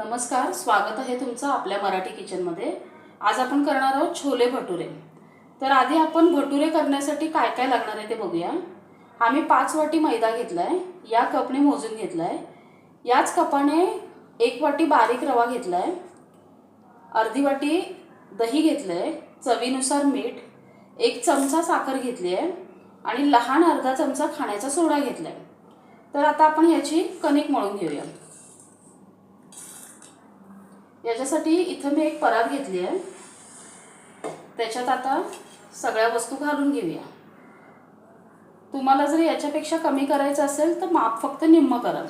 नमस्कार, स्वागत आहे तुमचं आपल्या मराठी किचनमध्ये। आज आपण करणार आहोत छोले भटुरे। तर आधी आपण भटुरे करण्यासाठी काय काय लागणार आहे ते बघूया। आम्ही 5 वाटी मैदा घेतलाय, या कपने मोजून घेतलाय। याच कपाने 1 वाटी बारीक रवा घेतलाय, अर्धी वाटी दही घेतलंय, चवीनुसार मीठ, 1 चमचा साखर घेतली आहे आणि लहान अर्धा चमचा खाण्याचा सोडा घेतलाय। तर आता आपण याची कणिक मळून घेऊया। याच्यासाठी इथं मी एक परात घेतली आहे, त्याच्यात आता सगळ्या वस्तू घालून घेऊया। तुम्हाला जर याच्यापेक्षा कमी करायचं असेल तर माप फक्त निम्म करा।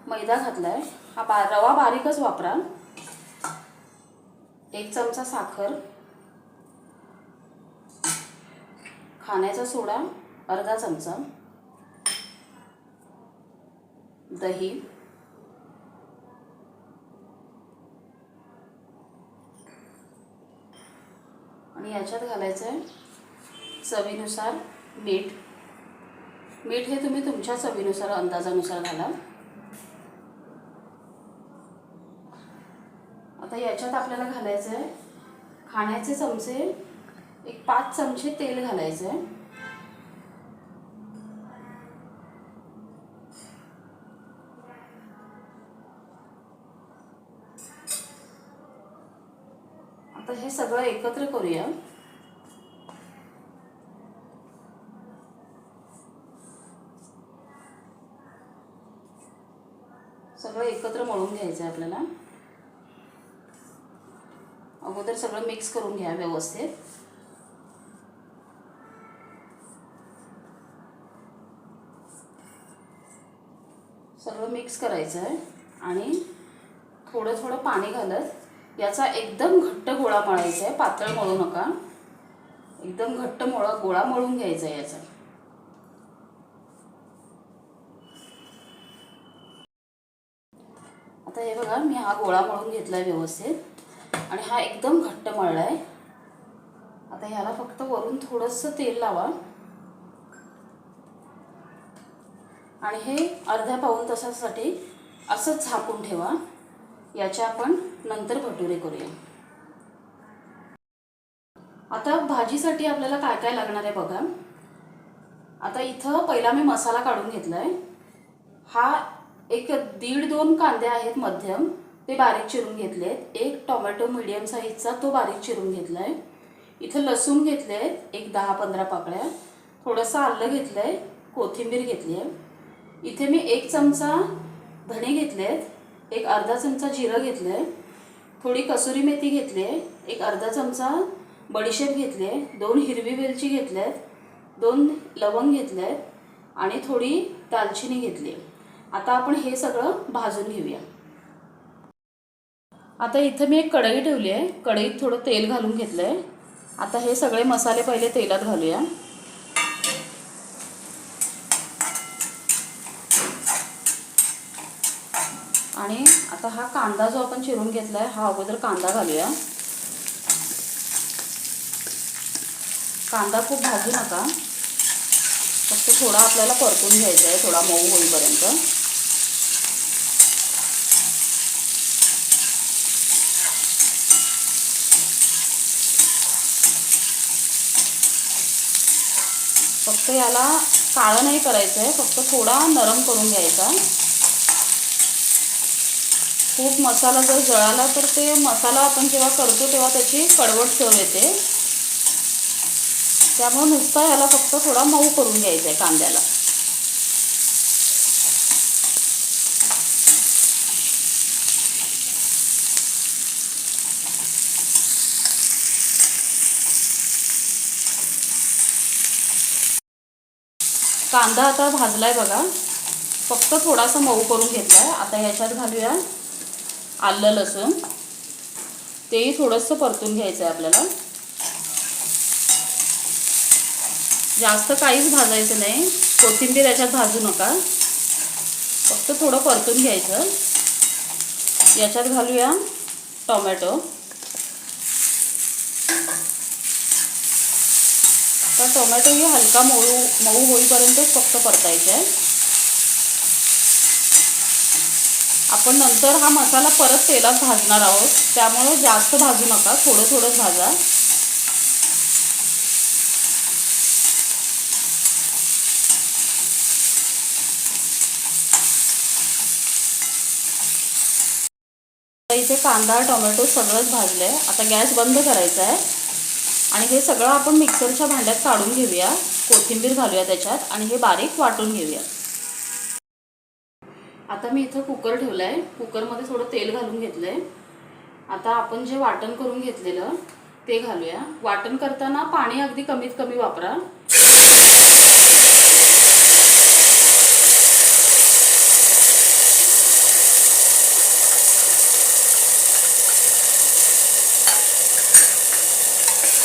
मैदा घातलाय, हा रवा बारीकच वापरा। 1 चमचा साखर, खाण्याचा सोडा अर्धा चमचा, दही, आणि याच्यात घालायचं आहे चवीनुसार मीठ। मीठ हे तुम्ही तुमच्या चवीनुसार अंदाजानुसार घाला। आता याच्यात आपल्याला घालायचं आहे खाण्याचे चमचे, एक 5 चमचे तेल घालायचं आहे। आता हे सगळं एकत्र करूया। सगळं एकत्र मळून घ्यायचं आहे आपल्याला। अगोदर सगळं मिक्स करून घ्या व्यवस्थित। सगळं मिक्स करायचं आहे आणि थोडं थोडं पाणी घालत याचा एकदम घट्ट गोळा मळायचा आहे, पातळ मळू नका। एकदम घट्ट गोळा मळून घ्यायचा आहे याचा। आता हे बघा, मी हा गोळा मळून घेतलाय व्यवस्थित आणि हा एकदम घट्ट मळलाय। आता ह्याला फक्त वरून थोडंसं तेल लावा आणि हे अर्ध्या पाऊण तासासाठी असंच झाकून ठेवा। याच्या आपण नंतर भटुरे करूया। आता भाजीसाठी आपल्याला काय काय लागणार आहे बघा। आता इथं पहिला मी मसाला काढून घेतलाय। हा एक 1.5-2 कांदे आहेत मध्यम, ते बारीक चिरून घेतलेत। 1 टोमॅटो मीडियम साईजचा, तो बारीक चिरून घेतलाय। इथं लसूण घेतलेत एक 10-15 पाकळ्या, थोडंसं आलं घेतलंय, कोथिंबीर घेतली आहे। इथे मी 1 चमचा धणे घेतलेत, एक अर्धा चमचा जिरं घेतलंय, थोडी कसुरी मेथी घेतली आहे, एक अर्धा चमचा बडीशेप घेतली आहे, 2 हिरवी वेलची घेतल्यात, 2 लवंग घेतल्यात आणि थोडी दालचिनी घेतली आहे। आता आपण हे सगळं भाजून घेऊया। आता इथं मी एक कढई ठेवली आहे, कढईत थोडं तेल घालून घेतलंय। आता हे सगळे मसाले पहिले तेलात घालूया। आणि आता हा कांदा जो आपण चिरून घेतलाय, हा अगोदर कांदा घालूया। कांदा खूप भाजू नका, फक्त थोडा आपल्याला परतून घ्यायचा आहे, थोडा मऊ होईपर्यंत। फक्त याला काळं नाही करायचं आहे, फक्त थोडा नरम करून घ्यायचा। खूप मसाला जर जळाला तर ते मसाला आपण जेव्हा करतो तेव्हा त्याची कडवट चव येते। त्यामुळे नुसता याला फक्त थोडा मऊ करून घ्यायचा आहे कांद्याला। कांदा आता भाजलाय बघा, फक्त थोडासा मऊ करून घेतलाय। आता ह्याच्यात घालूया आलं लसूण, तेही थोडंसं परतून घ्यायचं आहे आपल्याला। जास्त काहीच भाजायचं नाही, कोथिंबीर याच्यात भाजू नका, फक्त थोडं परतून घ्यायचं। याच्यात घालूया टोमॅटो। तर टोमॅटो ही हलका मऊ होईपर्यंत फक्त परतायचं आहे। आपण नंतर हा मसाला परत तेलात भाजणार आहोत, त्यामुळे जास्त भाजू नका, थोडं थोडंच भाजा. इथे कांदा टोमॅटो सगळंच भाजलं आहे. आता गॅस बंद करायचा आहे आणि हे सगळं आपण मिक्सरच्या भांड्यात काढून घेऊया. कोथिंबीर घालूया त्याच्यात आणि हे बारीक वाटून घेऊया. आता मी इथं कुकर ठेवला आहे. कुकरमध्ये थोडं तेल घालून घेतलं आहे. आता आपण जे वाटण करून घेतलेलं ते घालूया. वाटण करताना पाणी अगदी कमीत कमी वापरा.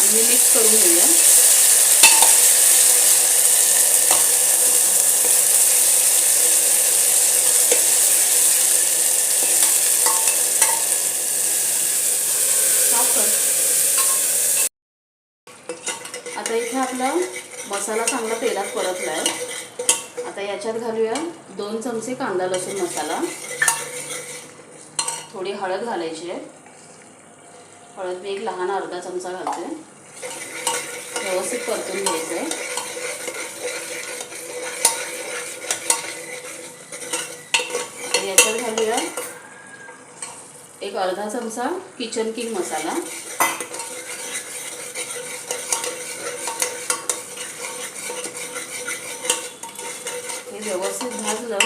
आणि मिक्स करून घेऊया. आता इथे आपला मसाला चांगला तेलात परतला आहे. आता याच्यात घालूया 2 चमचे कांदा लसूण मसाला. थोडी हळद घालायची आहे. हळद मी एक लहान अर्धा चमचा घालते. व्यवस्थित परतून घ्यायचं आहे. आता याच्यात घालूया एक अर्धा चमचा किचन किंग मसाला. हे व्यवस्थित भाजलं.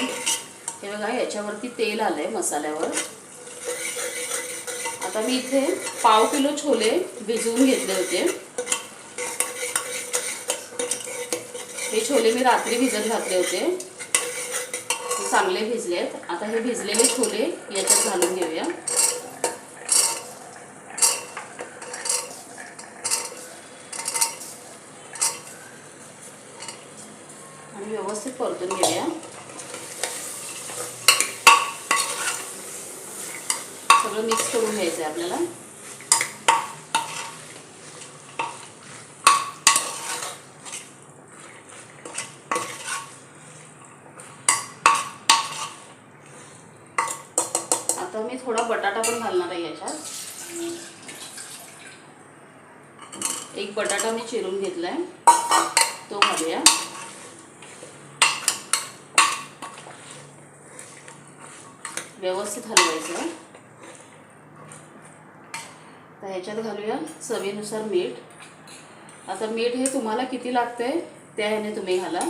हे बघा याच्यावरती तेल आलंय मसाल्यावर. आता मी इथे पाव किलो छोले भिजवून घेतले होते. हे छोले मी रात्री भिजत घातले होते. चांगले भिजलेत. आता हे भिजलेले छोले याच्यात घालून घेऊया. आणि व्यवस्थित परतून घेऊया. सगळं मिक्स करून घ्यायचं आहे आपल्याला. आता मी थोडा बटाटा पण घालणार आहे याच्यात. एक बटाटा मी चिरून घेतलाय, तो घालूया. व्यवस्थित हलवायचं. तर ह्याच्यात घालूया चवीनुसार मीठ. आता मीठ हे तुम्हाला किती लागतंय त्या ह्याने तुम्ही घाला.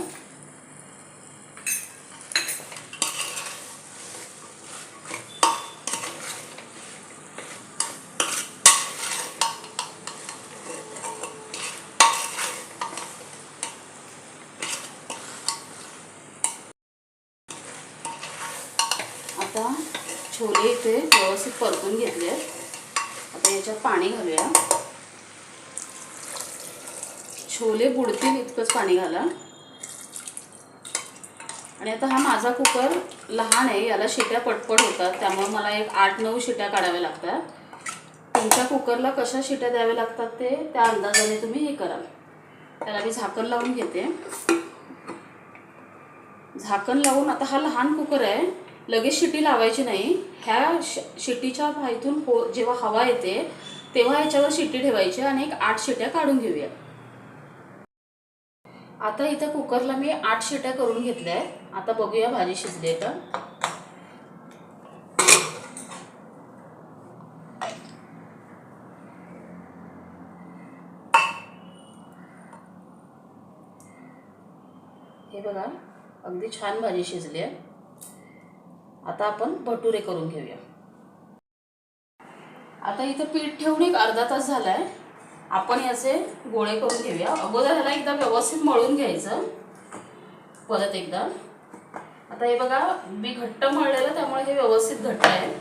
आता छोले इथे व्यवस्थित परतून घेतले. आता याच्यात पाणी घालूया. छोले बुडतील इतकंच पाणी घाला. आणि आता हा माझा कुकर लहान आहे, याला शिट्या पटपट होतात, त्यामुळे मला एक 8-9 शिट्या काढाव्या लागतात. तुमच्या कुकरला कशा शिट्या द्याव्या लागतात ते त्या अंदाजाने तुम्ही हे कराल. त्याला मी झाकण लावून घेते. झाकण लावून आता हा लहान कुकर आहे, लगेच शिटी लावायची नाही. ह्या शिटीच्या भाईतून जेव्हा हवा येते तेव्हा याच्यावर शिटी ठेवायची आणि एक 8 शिट्या काढून घेऊया. आता इथं कुकरला मी 8 शिट्या करून घेतल्या आहेत. आता बघूया भाजी शिजली आहे का. हे बघा अगदी छान भाजी शिजली आहे. आता आपण भटुरे करून घेऊया. आता इथं पीठ ठेवून एक अर्धा तास झालाय. आपण याचे गोळे करून घेऊया. अगोदर ह्याला एकदा व्यवस्थित मळून घ्यायचं. परत एकदा. आता हे बघा मी घट्ट मळलेलं त्यामुळे हे व्यवस्थित घट्ट आहे.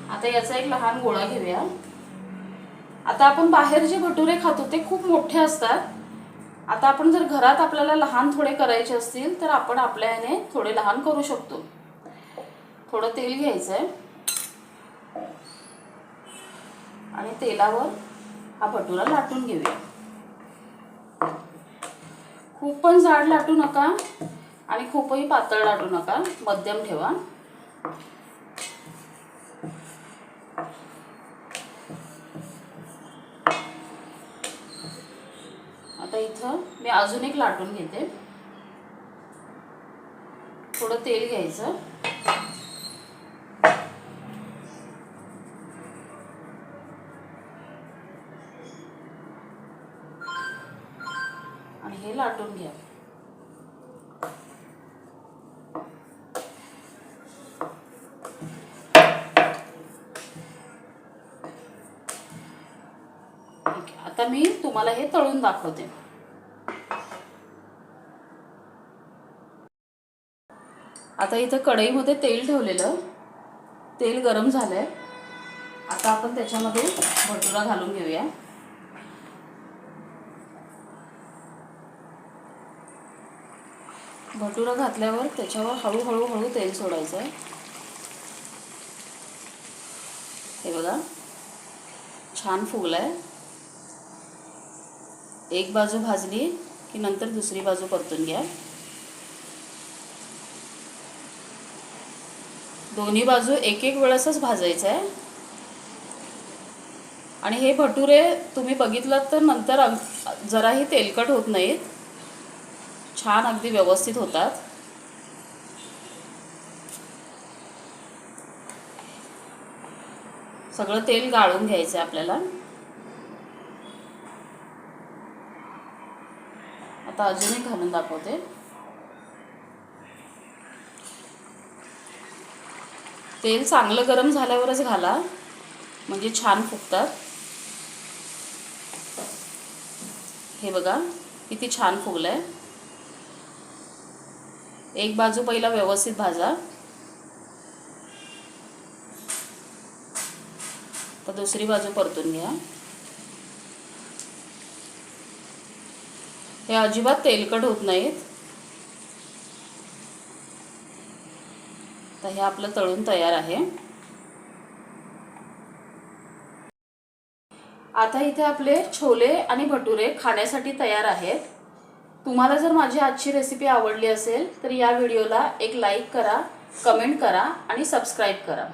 आता याचा एक लहान गोळा घेऊया. आता आपण बाहेर जे भटुरे खातो ते खूप मोठे असतात. आता आपण जर घरात आपल्याला लहान थोडे करायचे असतील तर आपण आपल्या ह्याने थोडे लहान करू शकतो. थोडं तेल घ्यायचं आहे आणि तेलावर हा भटुरा लाटून घेऊया. खूप पण जाड लाटू नका आणि खूपही पातळ लाटू नका, मध्यम ठेवा. आता इथं मी अजून एक लाटून घेते. थोडं तेल घ्यायचं आणि हे लाटून घ्या. आता मी तुम्हाला हे तळून दाखवते. आता इथं कढईमध्ये तेल ठेवलेलं, तेल गरम झालंय. आता आपण त्याच्यामध्ये भटुरा घालून घेऊया. भटुरा घातल्यावर त्याच्यावर हळूहळू तेल सोडायचं आहे. हे बघा छान फुगलाय. एक बाजू भाजली की नंतर दुसरी बाजू परतून घ्या. दोन्ही बाजू एक एक वेळेसच भाजायचं आहे. आणि हे भटुरे तुम्ही बघितलात तर नंतर जराही तेलकट होत नाहीत, छान अगदी व्यवस्थित होतात. सगळं तेल गाळून घ्यायचं आहे आपल्याला. आता अजून एक घालून दाखवते. तेल चांगलं गरम झाल्यावरच घाला, म्हणजे छान फुगतात. हे बघा किती छान फुगलंय. एक बाजू पहिला व्यवस्थित भाजा, तर दुसरी बाजू परतून घ्या. हे अजिबात तेलकट होत नाहीत. तर हे आपलं तळून तयार आहे. आता इथे आपले छोले आणि भटुरे खाण्यासाठी तयार आहेत. तुम्हाला जर माझी आजची रेसिपी आवडली असेल तर या व्हिडिओला एक लाईक करा, कमेंट करा आणि सबस्क्राईब करा.